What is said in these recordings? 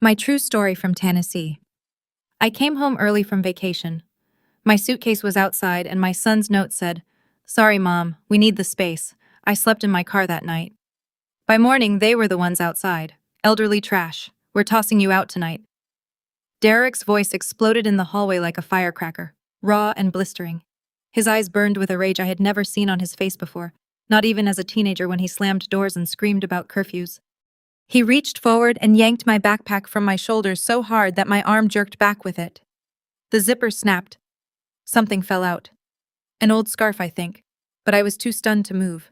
My true story from Tennessee. I came home early from vacation. My suitcase was outside, and my son's note said, "Sorry, Mom, we need the space. I slept in my car that night." By morning, they were the ones outside. "Elderly trash. We're tossing you out tonight." Derek's voice exploded in the hallway like a firecracker, raw and blistering. His eyes burned with a rage I had never seen on his face before, not even as a teenager when he slammed doors and screamed about curfews. He reached forward and yanked my backpack from my shoulders so hard that my arm jerked back with it. The zipper snapped. Something fell out. An old scarf, I think, but I was too stunned to move.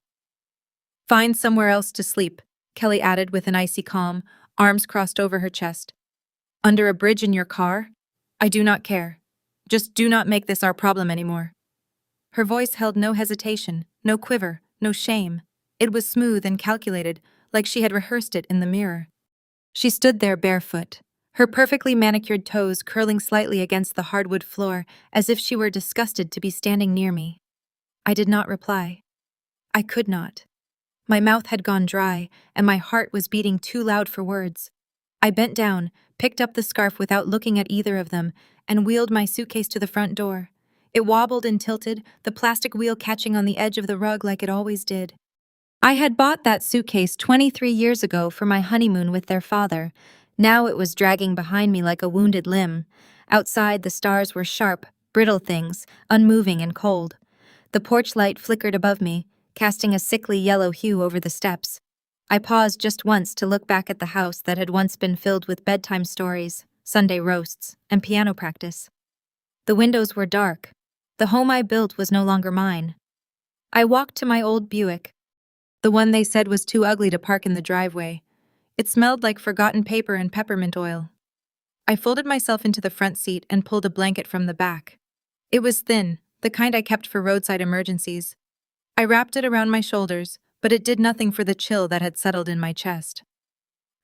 "Find somewhere else to sleep," Kelly added with an icy calm, arms crossed over her chest. "Under a bridge in your car? I do not care. Just do not make this our problem anymore." Her voice held no hesitation, no quiver, no shame. It was smooth and calculated, like she had rehearsed it in the mirror. She stood there barefoot, her perfectly manicured toes curling slightly against the hardwood floor, as if she were disgusted to be standing near me. I did not reply. I could not. My mouth had gone dry, and my heart was beating too loud for words. I bent down, picked up the scarf without looking at either of them, and wheeled my suitcase to the front door. It wobbled and tilted, the plastic wheel catching on the edge of the rug like it always did. I had bought that suitcase 23 years ago for my honeymoon with their father. Now it was dragging behind me like a wounded limb. Outside, the stars were sharp, brittle things, unmoving and cold. The porch light flickered above me, casting a sickly yellow hue over the steps. I paused just once to look back at the house that had once been filled with bedtime stories, Sunday roasts, and piano practice. The windows were dark. The home I built was no longer mine. I walked to my old Buick, the one they said was too ugly to park in the driveway. It smelled like forgotten paper and peppermint oil. I folded myself into the front seat and pulled a blanket from the back. It was thin, the kind I kept for roadside emergencies. I wrapped it around my shoulders, but it did nothing for the chill that had settled in my chest.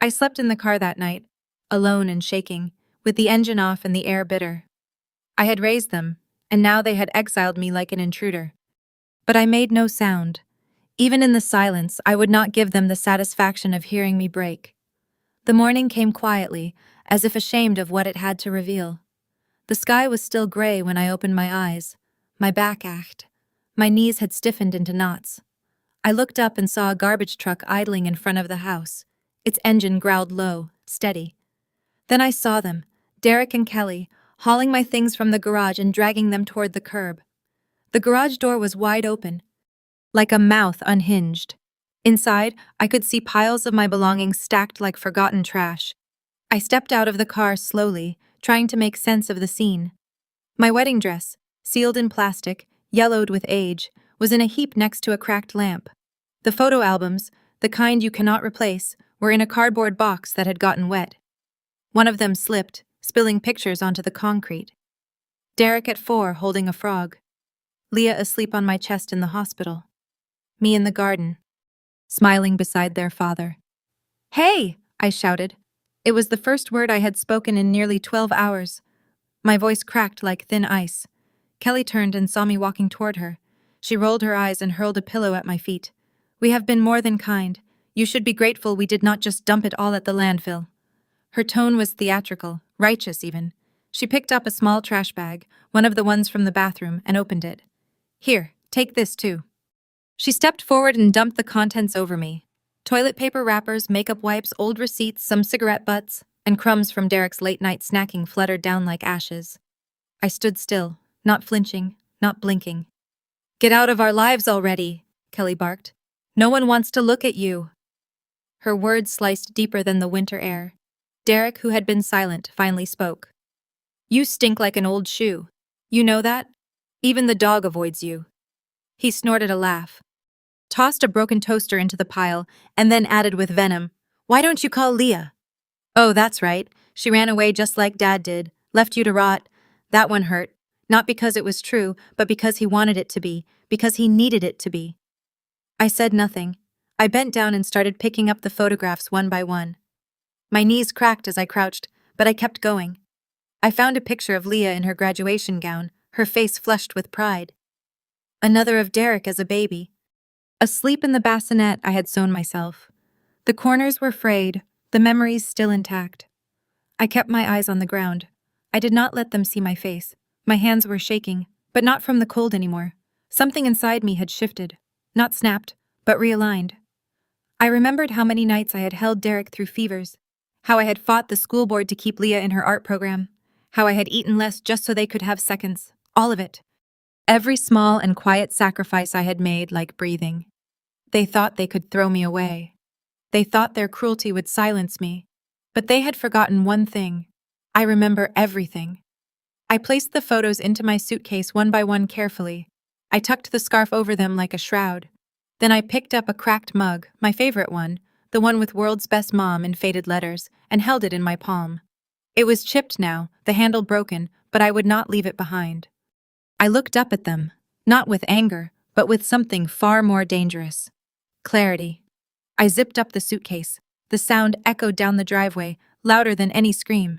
I slept in the car that night, alone and shaking, with the engine off and the air bitter. I had raised them, and now they had exiled me like an intruder. But I made no sound. Even in the silence, I would not give them the satisfaction of hearing me break. The morning came quietly, as if ashamed of what it had to reveal. The sky was still gray when I opened my eyes. My back ached. My knees had stiffened into knots. I looked up and saw a garbage truck idling in front of the house. Its engine growled low, steady. Then I saw them, Derek and Kelly, hauling my things from the garage and dragging them toward the curb. The garage door was wide open, like a mouth unhinged. Inside, I could see piles of my belongings stacked like forgotten trash. I stepped out of the car slowly, trying to make sense of the scene. My wedding dress, sealed in plastic, yellowed with age, was in a heap next to a cracked lamp. The photo albums, the kind you cannot replace, were in a cardboard box that had gotten wet. One of them slipped, spilling pictures onto the concrete. Derek at 4 holding a frog. Leah asleep on my chest in the hospital. Me in the garden, smiling beside their father. "Hey!" I shouted. It was the first word I had spoken in nearly 12 hours. My voice cracked like thin ice. Kelly turned and saw me walking toward her. She rolled her eyes and hurled a pillow at my feet. "We have been more than kind. You should be grateful we did not just dump it all at the landfill." Her tone was theatrical, righteous even. She picked up a small trash bag, one of the ones from the bathroom, and opened it. "Here, take this too." She stepped forward and dumped the contents over me. Toilet paper wrappers, makeup wipes, old receipts, some cigarette butts, and crumbs from Derek's late-night snacking fluttered down like ashes. I stood still, not flinching, not blinking. "Get out of our lives already," Kelly barked. "No one wants to look at you." Her words sliced deeper than the winter air. Derek, who had been silent, finally spoke. "You stink like an old shoe. You know that? Even the dog avoids you." He snorted a laugh, tossed a broken toaster into the pile, and then added with venom, "Why don't you call Leah?" "Oh, that's right. She ran away just like Dad did, left you to rot." That one hurt, not because it was true, but because he wanted it to be, because he needed it to be. I said nothing. I bent down and started picking up the photographs one by one. My knees cracked as I crouched, but I kept going. I found a picture of Leah in her graduation gown, her face flushed with pride. Another of Derek as a baby, asleep in the bassinet I had sewn myself. The corners were frayed, the memories still intact. I kept my eyes on the ground. I did not let them see my face. My hands were shaking, but not from the cold anymore. Something inside me had shifted. Not snapped, but realigned. I remembered how many nights I had held Derek through fevers, how I had fought the school board to keep Leah in her art program, how I had eaten less just so they could have seconds. All of it. Every small and quiet sacrifice I had made, like breathing. They thought they could throw me away. They thought their cruelty would silence me. But they had forgotten one thing. I remember everything. I placed the photos into my suitcase one by one carefully. I tucked the scarf over them like a shroud. Then I picked up a cracked mug, my favorite one, the one with "World's Best Mom" in faded letters, and held it in my palm. It was chipped now, the handle broken, but I would not leave it behind. I looked up at them, not with anger, but with something far more dangerous. Clarity. I zipped up the suitcase. The sound echoed down the driveway, louder than any scream.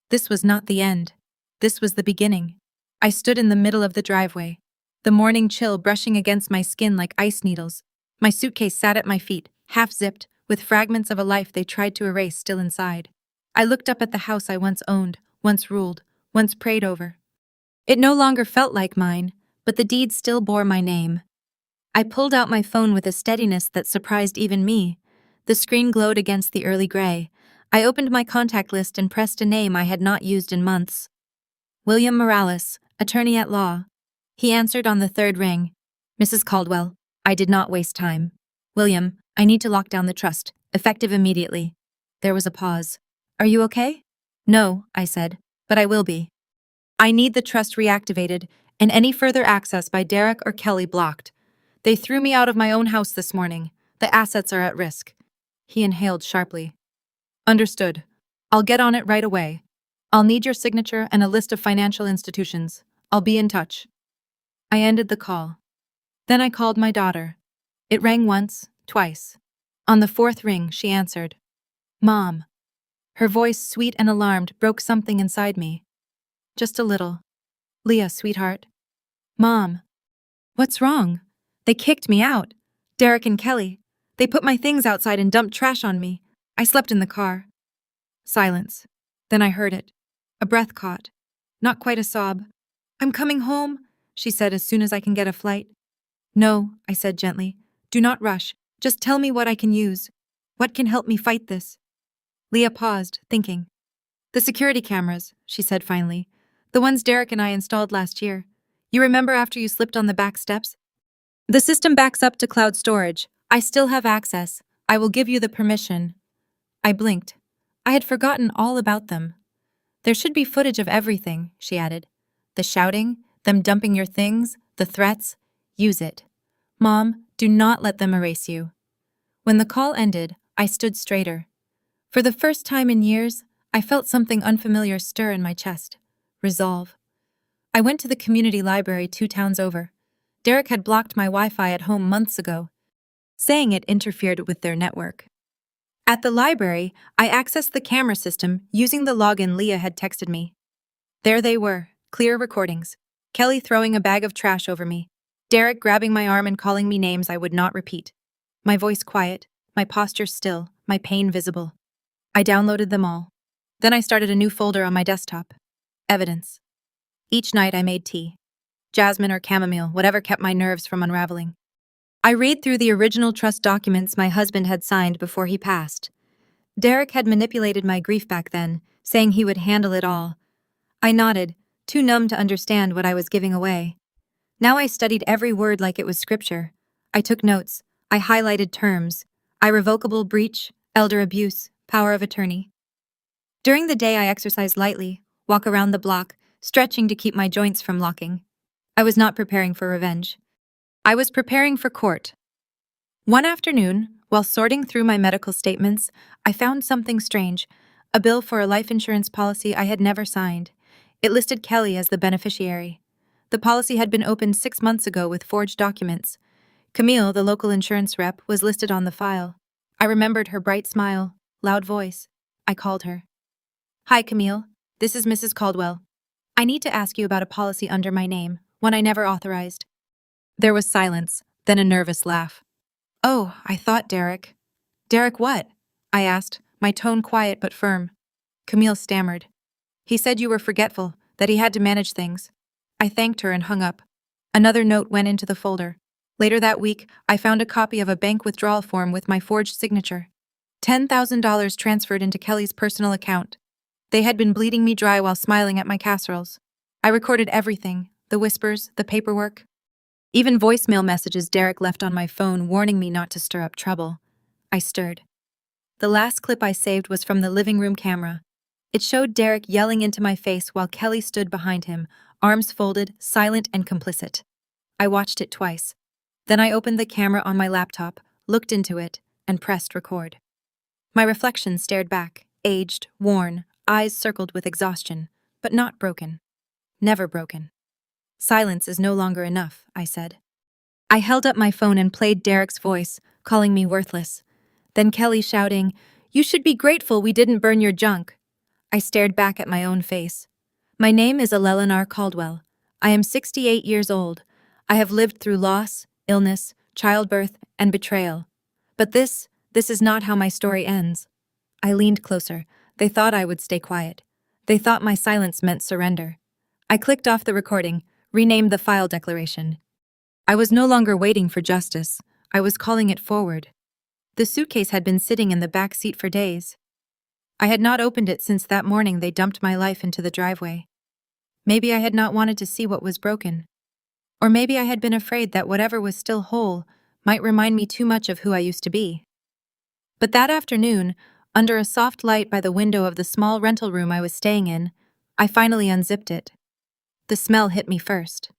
This was not the end. This was the beginning. I stood in the middle of the driveway, the morning chill brushing against my skin like ice needles. My suitcase sat at my feet, half-zipped, with fragments of a life they tried to erase still inside. I looked up at the house I once owned, once ruled, once prayed over. It no longer felt like mine, but the deed still bore my name. I pulled out my phone with a steadiness that surprised even me. The screen glowed against the early gray. I opened my contact list and pressed a name I had not used in months. William Morales, attorney at law. He answered on the third ring. Mrs. Caldwell. I did not waste time. William, I need to lock down the trust, effective immediately. There was a pause. Are you okay? No, I said, but I will be. I need the trust reactivated and any further access by Derek or Kelly blocked. They threw me out of my own house this morning. The assets are at risk. He inhaled sharply. Understood. I'll get on it right away. I'll need your signature and a list of financial institutions. I'll be in touch. I ended the call. Then I called my daughter. It rang once, twice. On the fourth ring, she answered. Mom. Her voice, sweet and alarmed, broke something inside me. Just a little. Leah, sweetheart. Mom. What's wrong? They kicked me out. Derek and Kelly. They put my things outside and dumped trash on me. I slept in the car. Silence. Then I heard it. A breath caught. Not quite a sob. I'm coming home, she said as soon as I can get a flight. No, I said gently. Do not rush. Just tell me what I can use. What can help me fight this? Leah paused, thinking. The security cameras, she said finally. The ones Derek and I installed last year. You remember after you slipped on the back steps? The system backs up to cloud storage. I still have access. I will give you the permission. I blinked. I had forgotten all about them. There should be footage of everything, she added. The shouting, them dumping your things, the threats. Use it. Mom, do not let them erase you. When the call ended, I stood straighter. For the first time in years, I felt something unfamiliar stir in my chest. Resolve. I went to the community library 2 towns over. Derek had blocked my Wi-Fi at home months ago, saying it interfered with their network. At the library, I accessed the camera system using the login Leah had texted me. There they were, clear recordings. Kelly throwing a bag of trash over me. Derek grabbing my arm and calling me names I would not repeat. My voice quiet, my posture still, my pain visible. I downloaded them all. Then I started a new folder on my desktop. Evidence. Each night I made tea. Jasmine or chamomile, whatever kept my nerves from unraveling. I read through the original trust documents my husband had signed before he passed. Derek had manipulated my grief back then, saying he would handle it all. I nodded, too numb to understand what I was giving away. Now I studied every word like it was scripture. I took notes. I highlighted terms. Irrevocable breach, elder abuse, power of attorney. During the day I exercised lightly, walk around the block, stretching to keep my joints from locking. I was not preparing for revenge. I was preparing for court. One afternoon, while sorting through my medical statements, I found something strange, a bill for a life insurance policy I had never signed. It listed Kelly as the beneficiary. The policy had been opened 6 months ago with forged documents. Camille, the local insurance rep, was listed on the file. I remembered her bright smile, loud voice. I called her. Hi, Camille. This is Mrs. Caldwell. I need to ask you about a policy under my name, one I never authorized. There was silence, then a nervous laugh. Oh, I thought Derek. Derek what? I asked, my tone quiet but firm. Camille stammered. He said you were forgetful, that he had to manage things. I thanked her and hung up. Another note went into the folder. Later that week, I found a copy of a bank withdrawal form with my forged signature. $10,000 transferred into Kelly's personal account. They had been bleeding me dry while smiling at my casseroles. I recorded everything, the whispers, the paperwork. Even voicemail messages Derek left on my phone warning me not to stir up trouble. I stirred. The last clip I saved was from the living room camera. It showed Derek yelling into my face while Kelly stood behind him, arms folded, silent and complicit. I watched it twice. Then I opened the camera on my laptop, looked into it, and pressed record. My reflection stared back, aged, worn, eyes circled with exhaustion, but not broken. Never broken. Silence is no longer enough, I said. I held up my phone and played Derek's voice, calling me worthless. Then Kelly shouting, "You should be grateful we didn't burn your junk." I stared back at my own face. My name is Eleanor Caldwell. I am 68 years old. I have lived through loss, illness, childbirth, and betrayal. But this is not how my story ends. I leaned closer. They thought I would stay quiet. They thought my silence meant surrender. I clicked off the recording, renamed the file declaration. I was no longer waiting for justice. I was calling it forward. The suitcase had been sitting in the back seat for days. I had not opened it since that morning they dumped my life into the driveway. Maybe I had not wanted to see what was broken. Or maybe I had been afraid that whatever was still whole might remind me too much of who I used to be. But that afternoon, under a soft light by the window of the small rental room I was staying in, I finally unzipped it. The smell hit me first.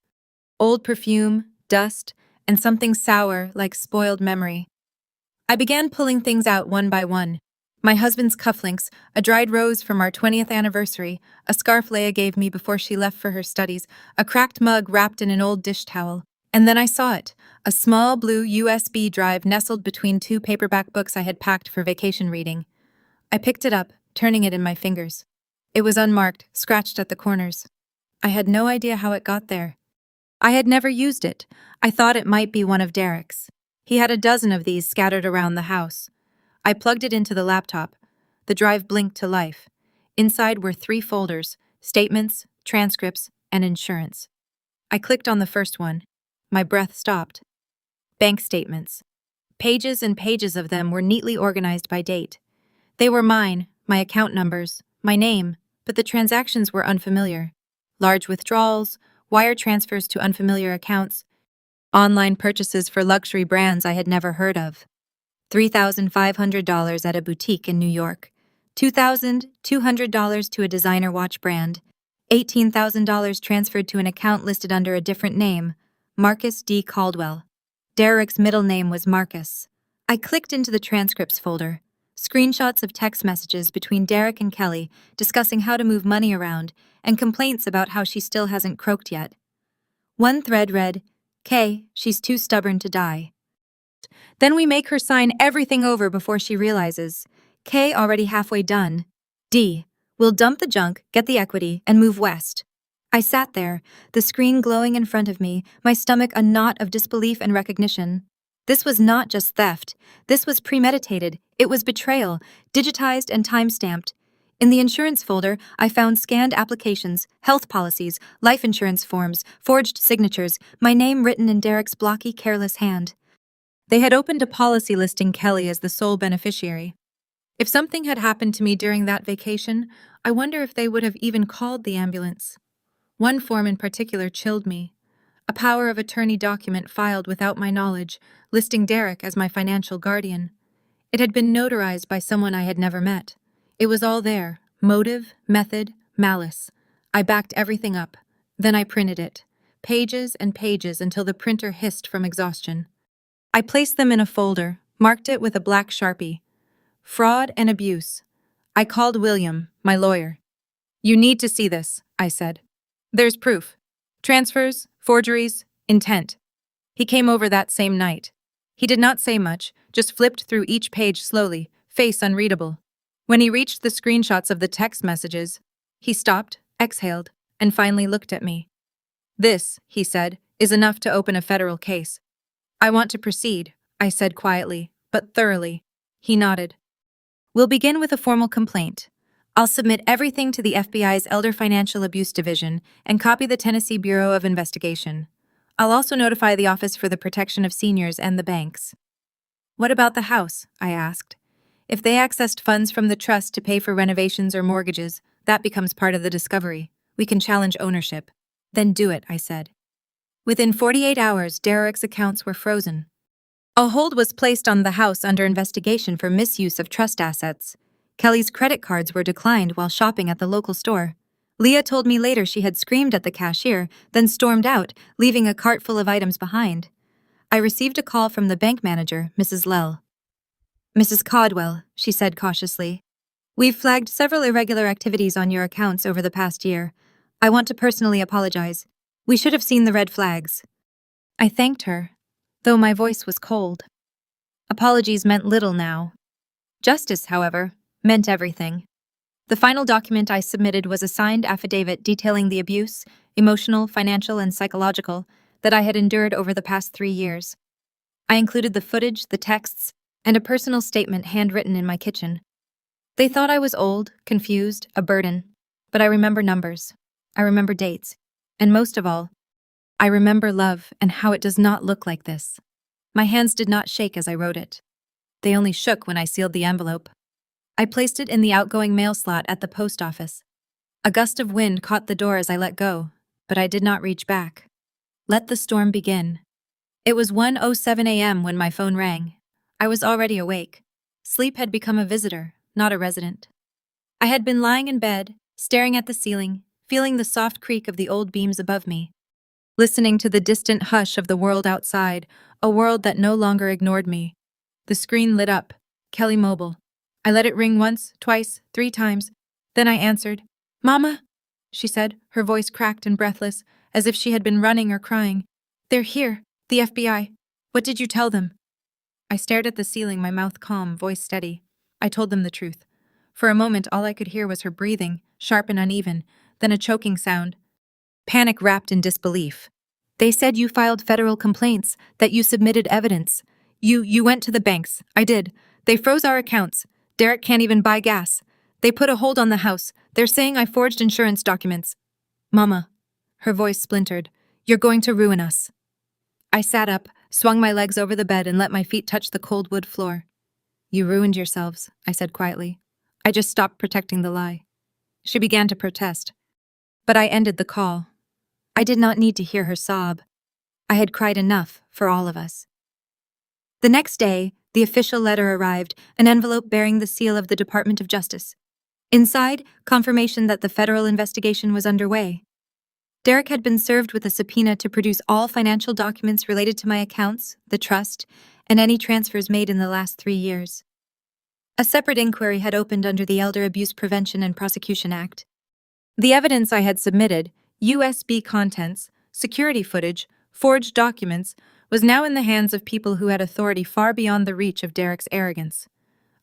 Old perfume, dust, and something sour like spoiled memory. I began pulling things out one by one. My husband's cufflinks, a dried rose from our 20th anniversary, a scarf Leah gave me before she left for her studies, a cracked mug wrapped in an old dish towel. And then I saw it, a small blue USB drive nestled between two paperback books I had packed for vacation reading. I picked it up, turning it in my fingers. It was unmarked, scratched at the corners. I had no idea how it got there. I had never used it. I thought it might be one of Derek's. He had a dozen of these scattered around the house. I plugged it into the laptop. The drive blinked to life. Inside were 3 folders: statements, transcripts, and insurance. I clicked on the first one. My breath stopped. Bank statements. Pages and pages of them were neatly organized by date. They were mine, my account numbers, my name, but the transactions were unfamiliar. Large withdrawals, wire transfers to unfamiliar accounts, online purchases for luxury brands I had never heard of. $3,500 at a boutique in New York, $2,200 to a designer watch brand, $18,000 transferred to an account listed under a different name, Marcus D. Caldwell. Derek's middle name was Marcus. I clicked into the transcripts folder. Screenshots of text messages between Derek and Kelly discussing how to move money around and complaints about how she still hasn't croaked yet. One thread read, "K, she's too stubborn to die." Then we make her sign everything over before she realizes. K already halfway done. D, we'll dump the junk, get the equity, and move west. I sat there, the screen glowing in front of me, my stomach a knot of disbelief and recognition. This was not just theft. This was premeditated. It was betrayal, digitized and time-stamped. In the insurance folder, I found scanned applications, health policies, life insurance forms, forged signatures, my name written in Derek's blocky, careless hand. They had opened a policy listing Kelly as the sole beneficiary. If something had happened to me during that vacation, I wonder if they would have even called the ambulance. One form in particular chilled me. A power of attorney document filed without my knowledge, listing Derek as my financial guardian. It had been notarized by someone I had never met. It was all there: motive, method, malice. I backed everything up. Then I printed it. Pages and pages until the printer hissed from exhaustion. I placed them in a folder, marked it with a black Sharpie. Fraud and abuse. I called William, my lawyer. "You need to see this," I said. "There's proof. Transfers, forgeries, intent." He came over that same night. He did not say much, just flipped through each page slowly, face unreadable. When he reached the screenshots of the text messages, he stopped, exhaled, and finally looked at me. "This," he said, "is enough to open a federal case." "I want to proceed," I said quietly, but thoroughly. He nodded. "We'll begin with a formal complaint. I'll submit everything to the FBI's Elder Financial Abuse Division and copy the Tennessee Bureau of Investigation. I'll also notify the Office for the Protection of Seniors and the banks. What about the house? I asked. If they accessed funds from the trust to pay for renovations or mortgages, that becomes part of the discovery. We can challenge ownership. Then do it, I said. Within 48 hours, Derek's accounts were frozen. A hold was placed on the house under investigation for misuse of trust assets. Kelly's credit cards were declined while shopping at the local store. Leah told me later she had screamed at the cashier, then stormed out, leaving a cart full of items behind. I received a call from the bank manager, Mrs. Lell. Mrs. Caldwell, she said cautiously. We've flagged several irregular activities on your accounts over the past year. I want to personally apologize. We should have seen the red flags. I thanked her, though my voice was cold. Apologies meant little now. Justice, however, meant everything. The final document I submitted was a signed affidavit detailing the abuse, emotional, financial, and psychological, that I had endured over the past 3 years. I included the footage, the texts, and a personal statement handwritten in my kitchen. They thought I was old, confused, a burden, but I remember numbers. I remember dates. And most of all, I remember love and how it does not look like this. My hands did not shake as I wrote it. They only shook when I sealed the envelope. I placed it in the outgoing mail slot at the post office. A gust of wind caught the door as I let go, but I did not reach back. Let the storm begin. It was 1:07 a.m. when my phone rang. I was already awake. Sleep had become a visitor, not a resident. I had been lying in bed, staring at the ceiling, feeling the soft creak of the old beams above me, listening to the distant hush of the world outside, a world that no longer ignored me. The screen lit up. Kelly Mobile. I let it ring once, twice, 3 times. Then I answered. Mama, she said, her voice cracked and breathless, as if she had been running or crying. They're here, the FBI. What did you tell them? I stared at the ceiling, my mouth calm, voice steady. I told them the truth. For a moment, all I could hear was her breathing, sharp and uneven, then a choking sound. Panic wrapped in disbelief. They said you filed federal complaints, that you submitted evidence. You went to the banks. I did. They froze our accounts. Derek can't even buy gas. They put a hold on the house. They're saying I forged insurance documents. Mama. Her voice splintered. You're going to ruin us. I sat up, swung my legs over the bed and let my feet touch the cold wood floor. You ruined yourselves, I said quietly. I just stopped protecting the lie. She began to protest. But I ended the call. I did not need to hear her sob. I had cried enough for all of us. The next day, the official letter arrived, an envelope bearing the seal of the Department of Justice. Inside, confirmation that the federal investigation was underway. Derek had been served with a subpoena to produce all financial documents related to my accounts, the trust, and any transfers made in the last 3 years. A separate inquiry had opened under the Elder Abuse Prevention and Prosecution Act. The evidence I had submitted, USB contents, security footage, forged documents, was now in the hands of people who had authority far beyond the reach of Derek's arrogance.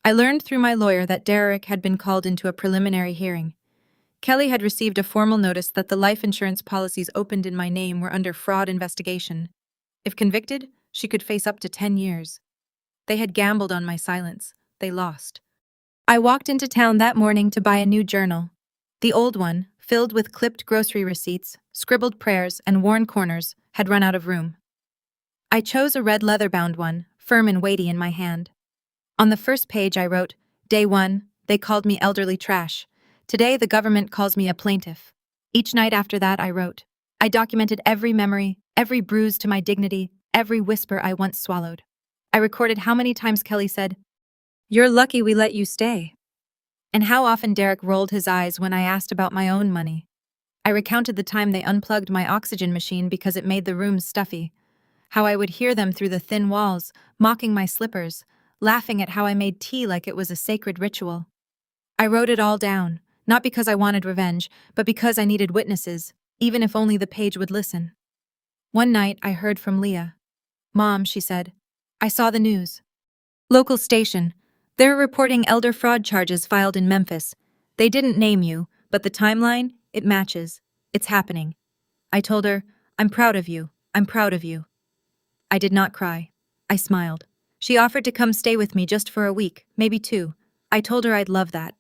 I learned through my lawyer that Derek had been called into a preliminary hearing. Kelly had received a formal notice that the life insurance policies opened in my name were under fraud investigation. If convicted, she could face up to 10 years. They had gambled on my silence. They lost. I walked into town that morning to buy a new journal. The old one, filled with clipped grocery receipts, scribbled prayers, and worn corners, had run out of room. I chose a red leather-bound one, firm and weighty in my hand. On the first page I wrote, Day 1, they called me elderly trash. Today the government calls me a plaintiff. Each night after that I wrote. I documented every memory, every bruise to my dignity, every whisper I once swallowed. I recorded how many times Kelly said, You're lucky we let you stay. And how often Derek rolled his eyes when I asked about my own money. I recounted the time they unplugged my oxygen machine because it made the room stuffy. How I would hear them through the thin walls, mocking my slippers, laughing at how I made tea like it was a sacred ritual. I wrote it all down, not because I wanted revenge, but because I needed witnesses, even if only the page would listen. One night I heard from Leah. Mom, she said, I saw the news. Local station. They're reporting elder fraud charges filed in Memphis. They didn't name you, but the timeline, it matches. It's happening. I told her, I'm proud of you. I'm proud of you. I did not cry. I smiled. She offered to come stay with me just for a week, maybe 2. I told her I'd love that.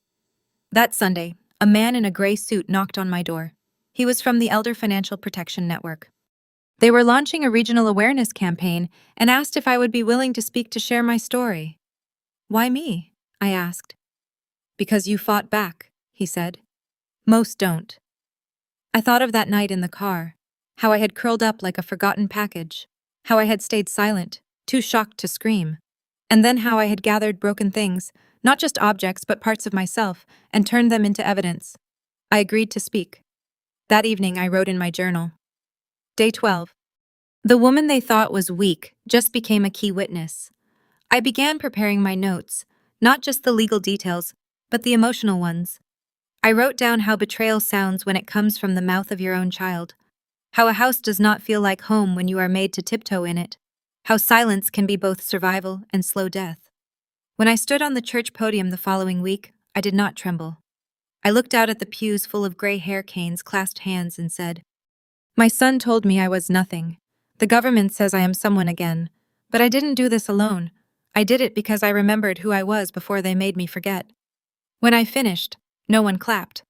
That Sunday, a man in a gray suit knocked on my door. He was from the Elder Financial Protection Network. They were launching a regional awareness campaign and asked if I would be willing to speak to share my story. Why me? I asked. Because you fought back, he said. Most don't. I thought of that night in the car, how I had curled up like a forgotten package, how I had stayed silent, too shocked to scream, and then how I had gathered broken things, not just objects but parts of myself, and turned them into evidence. I agreed to speak. That evening I wrote in my journal. Day 12. The woman they thought was weak just became a key witness. I began preparing my notes, not just the legal details, but the emotional ones. I wrote down how betrayal sounds when it comes from the mouth of your own child, how a house does not feel like home when you are made to tiptoe in it, how silence can be both survival and slow death. When I stood on the church podium the following week, I did not tremble. I looked out at the pews full of gray hair canes clasped hands and said, My son told me I was nothing. The government says I am someone again, but I didn't do this alone. I did it because I remembered who I was before they made me forget. When I finished, no one clapped.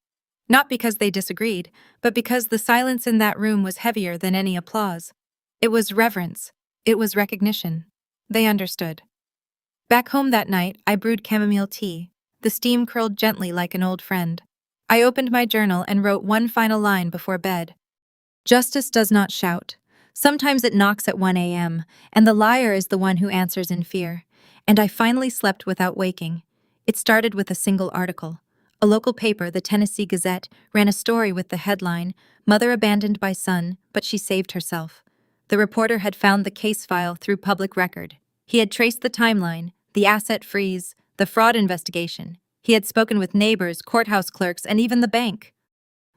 Not because they disagreed, but because the silence in that room was heavier than any applause. It was reverence. It was recognition. They understood. Back home that night, I brewed chamomile tea. The steam curled gently like an old friend. I opened my journal and wrote one final line before bed. Justice does not shout. Sometimes it knocks at 1 a.m., and the liar is the one who answers in fear. And I finally slept without waking. It started with a single article. A local paper, the Tennessee Gazette, ran a story with the headline, Mother Abandoned by Son, but She Saved Herself. The reporter had found the case file through public record. He had traced the timeline, the asset freeze, the fraud investigation. He had spoken with neighbors, courthouse clerks, and even the bank.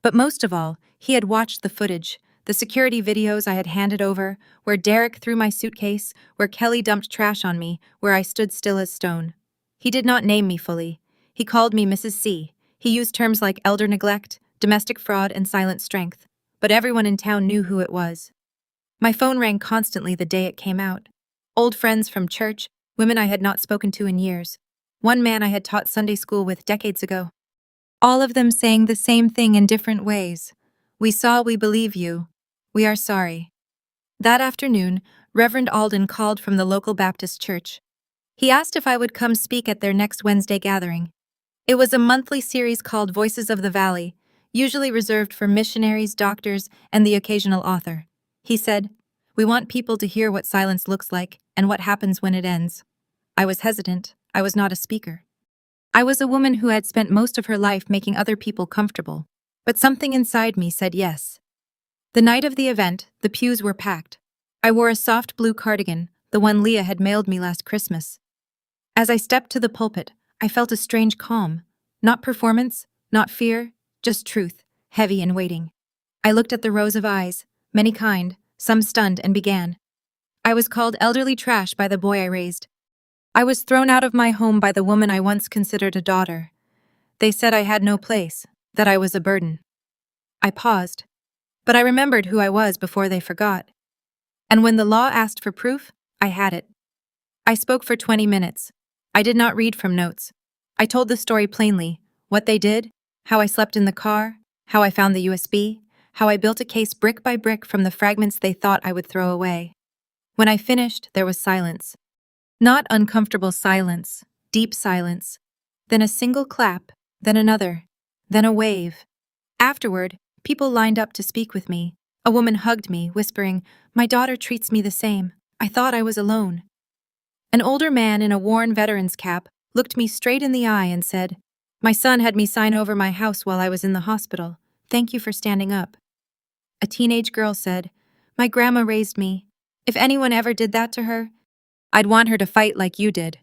But most of all, he had watched the footage, the security videos I had handed over, where Derek threw my suitcase, where Kelly dumped trash on me, where I stood still as stone. He did not name me fully. He called me Mrs. C. He used terms like elder neglect, domestic fraud, and silent strength. But everyone in town knew who it was. My phone rang constantly the day it came out. Old friends from church, women I had not spoken to in years. One man I had taught Sunday school with decades ago. All of them saying the same thing in different ways. We saw, we believe you. We are sorry. That afternoon, Reverend Alden called from the local Baptist church. He asked if I would come speak at their next Wednesday gathering. It was a monthly series called Voices of the Valley, usually reserved for missionaries, doctors, and the occasional author. He said, We want people to hear what silence looks like and what happens when it ends. I was hesitant. I was not a speaker. I was a woman who had spent most of her life making other people comfortable, but something inside me said yes. The night of the event, the pews were packed. I wore a soft blue cardigan, the one Leah had mailed me last Christmas. As I stepped to the pulpit, I felt a strange calm. Not performance, not fear, just truth, heavy and waiting. I looked at the rows of eyes, many kind, some stunned, and began. I was called elderly trash by the boy I raised. I was thrown out of my home by the woman I once considered a daughter. They said I had no place, that I was a burden. I paused, but I remembered who I was before they forgot. And when the law asked for proof, I had it. I spoke for 20 minutes. I did not read from notes. I told the story plainly, what they did, how I slept in the car, how I found the USB, how I built a case brick by brick from the fragments they thought I would throw away. When I finished, there was silence. Not uncomfortable silence, deep silence. Then a single clap, then another, then a wave. Afterward, people lined up to speak with me. A woman hugged me, whispering, My daughter treats me the same. I thought I was alone. An older man in a worn veteran's cap looked me straight in the eye and said, My son had me sign over my house while I was in the hospital. Thank you for standing up. A teenage girl said, My grandma raised me. If anyone ever did that to her, I'd want her to fight like you did.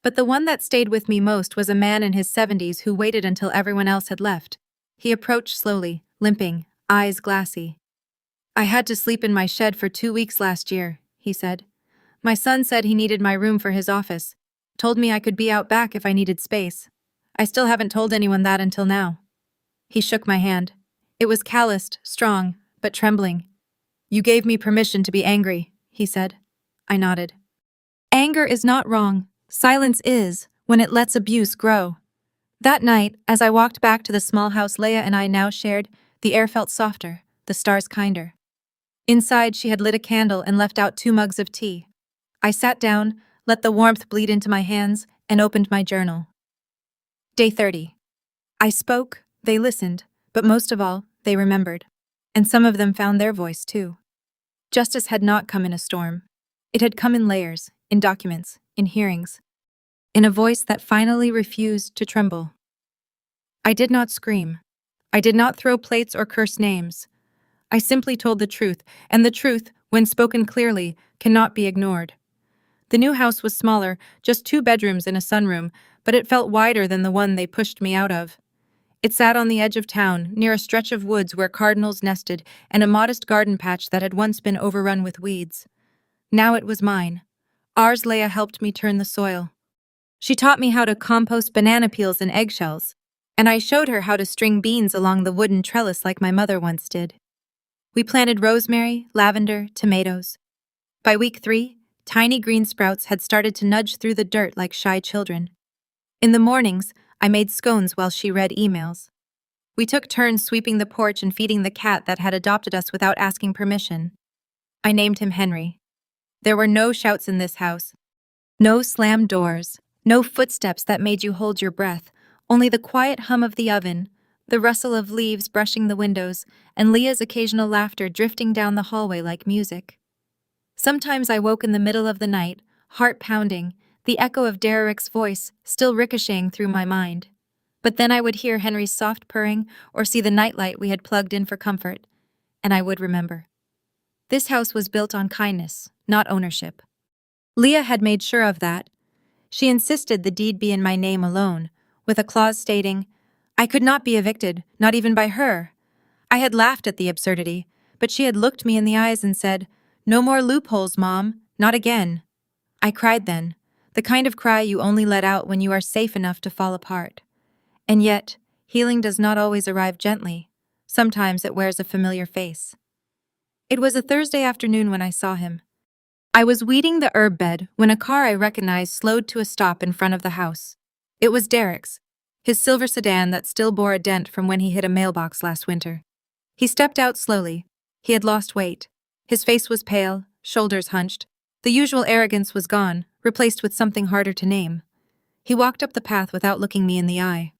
But the one that stayed with me most was a man in his 70s who waited until everyone else had left. He approached slowly, limping, eyes glassy. I had to sleep in my shed for 2 weeks last year, he said. My son said he needed my room for his office. Told me I could be out back if I needed space. I still haven't told anyone that until now. He shook my hand. It was calloused, strong, but trembling. You gave me permission to be angry, he said. I nodded. Anger is not wrong. Silence is, when it lets abuse grow. That night, as I walked back to the small house Leia and I now shared, the air felt softer, the stars kinder. Inside, she had lit a candle and left out 2 mugs of tea. I sat down, let the warmth bleed into my hands, and opened my journal. Day 30. I spoke, they listened, but most of all, they remembered. And some of them found their voice, too. Justice had not come in a storm. It had come in layers, in documents, in hearings, in a voice that finally refused to tremble. I did not scream. I did not throw plates or curse names. I simply told the truth, and the truth, when spoken clearly, cannot be ignored. The new house was smaller, just 2 bedrooms and a sunroom, but it felt wider than the one they pushed me out of. It sat on the edge of town, near a stretch of woods where cardinals nested and a modest garden patch that had once been overrun with weeds. Now it was mine. Ours Leia helped me turn the soil. She taught me how to compost banana peels and eggshells, and I showed her how to string beans along the wooden trellis like my mother once did. We planted rosemary, lavender, tomatoes. By week 3, tiny green sprouts had started to nudge through the dirt like shy children. In the mornings, I made scones while she read emails. We took turns sweeping the porch and feeding the cat that had adopted us without asking permission. I named him Henry. There were no shouts in this house. No slammed doors. No footsteps that made you hold your breath. Only the quiet hum of the oven, the rustle of leaves brushing the windows, and Leah's occasional laughter drifting down the hallway like music. Sometimes I woke in the middle of the night, heart pounding, the echo of Derek's voice still ricocheting through my mind. But then I would hear Henry's soft purring or see the nightlight we had plugged in for comfort, and I would remember. This house was built on kindness, not ownership. Leah had made sure of that. She insisted the deed be in my name alone, with a clause stating, I could not be evicted, not even by her. I had laughed at the absurdity, but she had looked me in the eyes and said, No more loopholes, Mom, not again. I cried then, the kind of cry you only let out when you are safe enough to fall apart. And yet, healing does not always arrive gently. Sometimes it wears a familiar face. It was a Thursday afternoon when I saw him. I was weeding the herb bed when a car I recognized slowed to a stop in front of the house. It was Derek's, his silver sedan that still bore a dent from when he hit a mailbox last winter. He stepped out slowly. He had lost weight. His face was pale, shoulders hunched. The usual arrogance was gone, replaced with something harder to name. He walked up the path without looking me in the eye.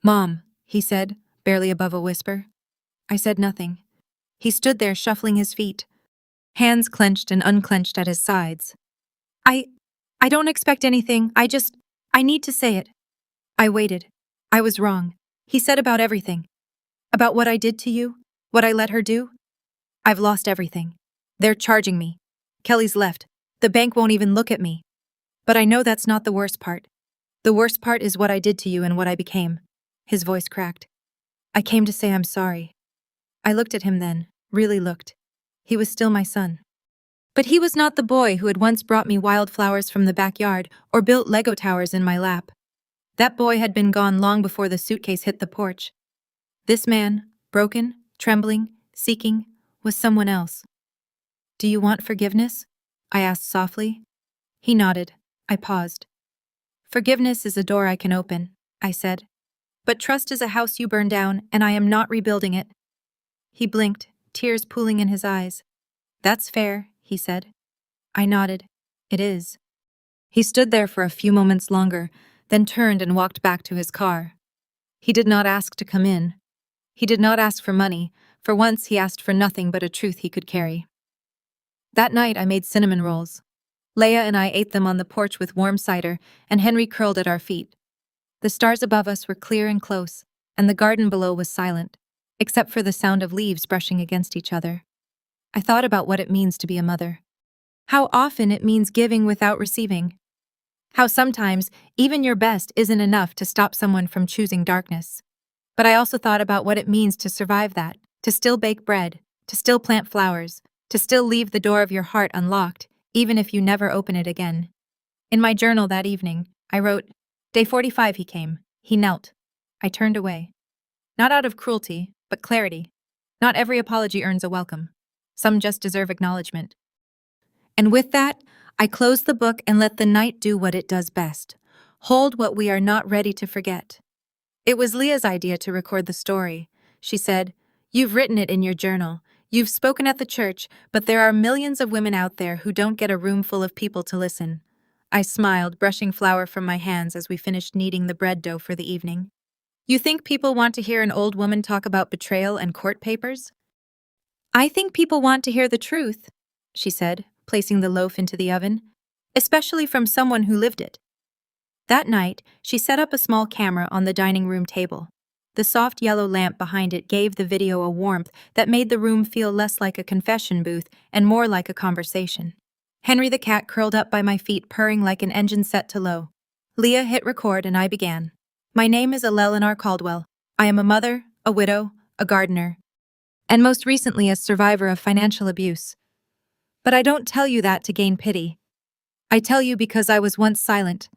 Mom, he said, barely above a whisper. I said nothing. He stood there shuffling his feet, hands clenched and unclenched at his sides. I don't expect anything, I need to say it. I waited. I was wrong. He said about everything. About what I did to you, what I let her do. I've lost everything. They're charging me. Kelly's left. The bank won't even look at me. But I know that's not the worst part. The worst part is what I did to you and what I became. His voice cracked. I came to say I'm sorry. I looked at him then, really looked. He was still my son. But he was not the boy who had once brought me wildflowers from the backyard or built Lego towers in my lap. That boy had been gone long before the suitcase hit the porch. This man, broken, trembling, seeking, was someone else. Do you want forgiveness? I asked softly. He nodded. I paused. Forgiveness is a door I can open, I said. But trust is a house you burn down, and I am not rebuilding it. He blinked, tears pooling in his eyes. That's fair, he said. I nodded. It is. He stood there for a few moments longer, then turned and walked back to his car. He did not ask to come in. He did not ask for money. For once he asked for nothing but a truth he could carry. That night I made cinnamon rolls. Leia and I ate them on the porch with warm cider, and Henry curled at our feet. The stars above us were clear and close, and the garden below was silent, except for the sound of leaves brushing against each other. I thought about what it means to be a mother. How often it means giving without receiving. How sometimes even your best isn't enough to stop someone from choosing darkness. But I also thought about what it means to survive that, to still bake bread, to still plant flowers, to still leave the door of your heart unlocked, even if you never open it again. In my journal that evening, I wrote, Day 45 he came. He knelt. I turned away. Not out of cruelty, but clarity. Not every apology earns a welcome. Some just deserve acknowledgement. And with that, I close the book and let the night do what it does best. Hold what we are not ready to forget. It was Leah's idea to record the story. She said, "You've written it in your journal. You've spoken at the church, but there are millions of women out there who don't get a room full of people to listen." I smiled, brushing flour from my hands as we finished kneading the bread dough for the evening. "You think people want to hear an old woman talk about betrayal and court papers?" "I think people want to hear the truth," she said, placing the loaf into the oven, "especially from someone who lived it." That night, she set up a small camera on the dining room table. The soft yellow lamp behind it gave the video a warmth that made the room feel less like a confession booth and more like a conversation. Henry the cat curled up by my feet, purring like an engine set to low. Leah hit record and I began. "My name is Eleanor Caldwell. I am a mother, a widow, a gardener, and most recently a survivor of financial abuse. But I don't tell you that to gain pity. I tell you because I was once silent,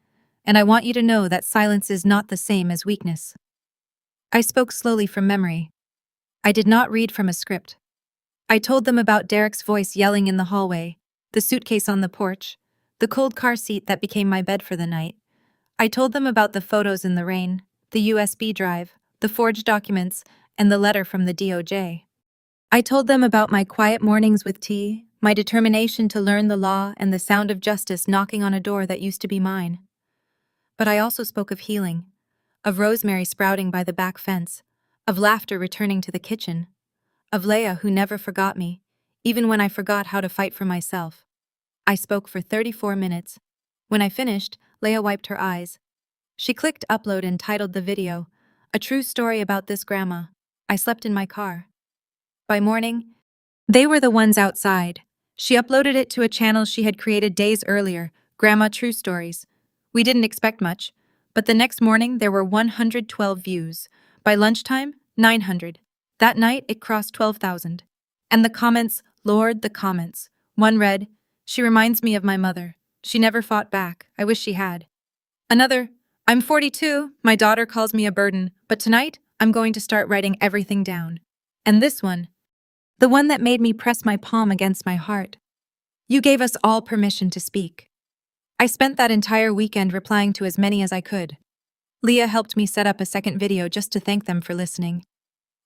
and I want you to know that silence is not the same as weakness." I spoke slowly from memory. I did not read from a script. I told them about Derek's voice yelling in the hallway, the suitcase on the porch, the cold car seat that became my bed for the night. I told them about the photos in the rain, the USB drive, the forged documents, and the letter from the DOJ. I told them about my quiet mornings with tea, my determination to learn the law, and the sound of justice knocking on a door that used to be mine. But I also spoke of healing, of rosemary sprouting by the back fence, of laughter returning to the kitchen, of Leah who never forgot me, even when I forgot how to fight for myself. I spoke for 34 minutes. When I finished, Leah wiped her eyes. She clicked upload and titled the video, "A True Story About This Grandma." I slept in my car. By morning, they were the ones outside. She uploaded it to a channel she had created days earlier, Grandma True Stories. We didn't expect much, but the next morning there were 112 views. By lunchtime, 900. That night it crossed 12,000. And the comments, Lord, the comments. One read, "She reminds me of my mother. She never fought back. I wish she had." Another, "I'm 42. My daughter calls me a burden, but tonight I'm going to start writing everything down." And this one, the one that made me press my palm against my heart. "You gave us all permission to speak." I spent that entire weekend replying to as many as I could. Leah helped me set up a second video just to thank them for listening.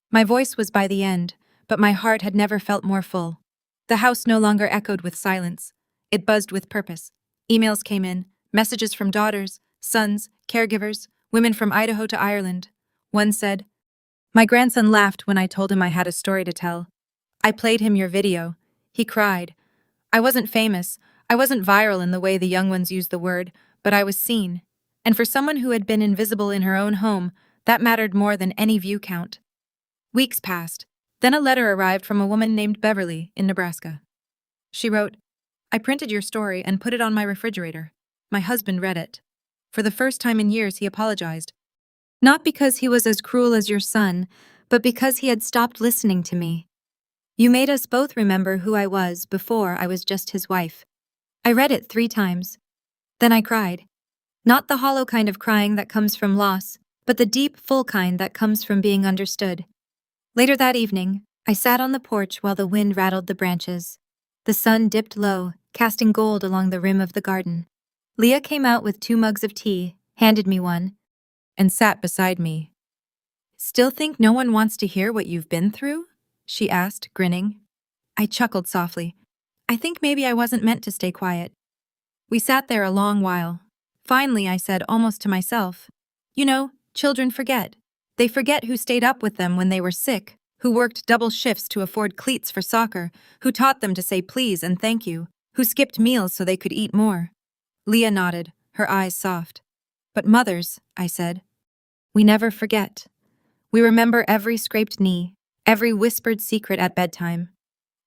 My voice was by the end, but my heart had never felt more full. The house no longer echoed with silence. It buzzed with purpose. Emails came in, messages from daughters, sons, caregivers, women from Idaho to Ireland. One said, "My grandson laughed when I told him I had a story to tell. I played him your video. He cried. I wasn't famous. I wasn't viral in the way the young ones use the word, but I was seen. And for someone who had been invisible in her own home, that mattered more than any view count." Weeks passed. Then a letter arrived from a woman named Beverly in Nebraska. She wrote, "I printed your story and put it on my refrigerator. My husband read it. For the first time in years, he apologized. Not because he was as cruel as your son, but because he had stopped listening to me. You made us both remember who I was before I was just his wife." I read it 3 times. Then I cried. Not the hollow kind of crying that comes from loss, but the deep, full kind that comes from being understood. Later that evening, I sat on the porch while the wind rattled the branches. The sun dipped low, casting gold along the rim of the garden. Leah came out with 2 mugs of tea, handed me one, and sat beside me. "Still think no one wants to hear what you've been through?" she asked, grinning. I chuckled softly. I think maybe I wasn't meant to stay quiet. We sat there a long while. Finally, I said, almost to myself, "You know, children forget. They forget who stayed up with them when they were sick, who worked double shifts to afford cleats for soccer, who taught them to say please and thank you, who skipped meals so they could eat more." Leah nodded, her eyes soft. "But mothers," I said, "we never forget. We remember every scraped knee, every whispered secret at bedtime.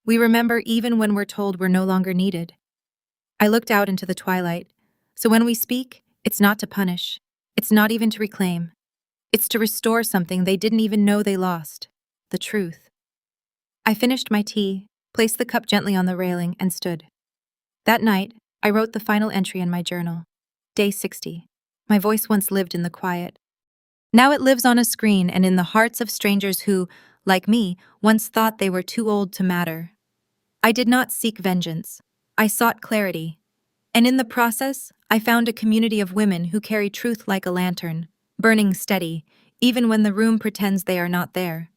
We remember even when we're told we're no longer needed." I looked out into the twilight. So when we speak, it's not to punish. It's not even to reclaim. It's to restore something they didn't even know they lost. The truth. I finished my tea, placed the cup gently on the railing, and stood. That night, I wrote the final entry in my journal. Day 60. My voice once lived in the quiet. Now it lives on a screen and in the hearts of strangers who, like me, once thought they were too old to matter. I did not seek vengeance. I sought clarity. And in the process, I found a community of women who carry truth like a lantern, burning steady, even when the room pretends they are not there.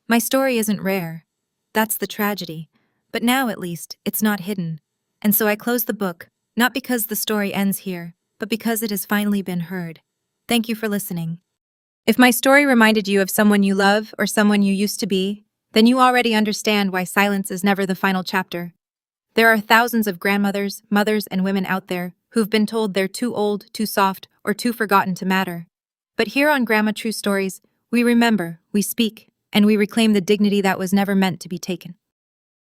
My story isn't rare. That's the tragedy. But now, at least, it's not hidden. And so I close the book, not because the story ends here, but because it has finally been heard. Thank you for listening. If my story reminded you of someone you love or someone you used to be, then you already understand why silence is never the final chapter. There are thousands of grandmothers, mothers, and women out there who've been told they're too old, too soft, or too forgotten to matter. But here on Grandma True Stories, we remember, we speak, and we reclaim the dignity that was never meant to be taken.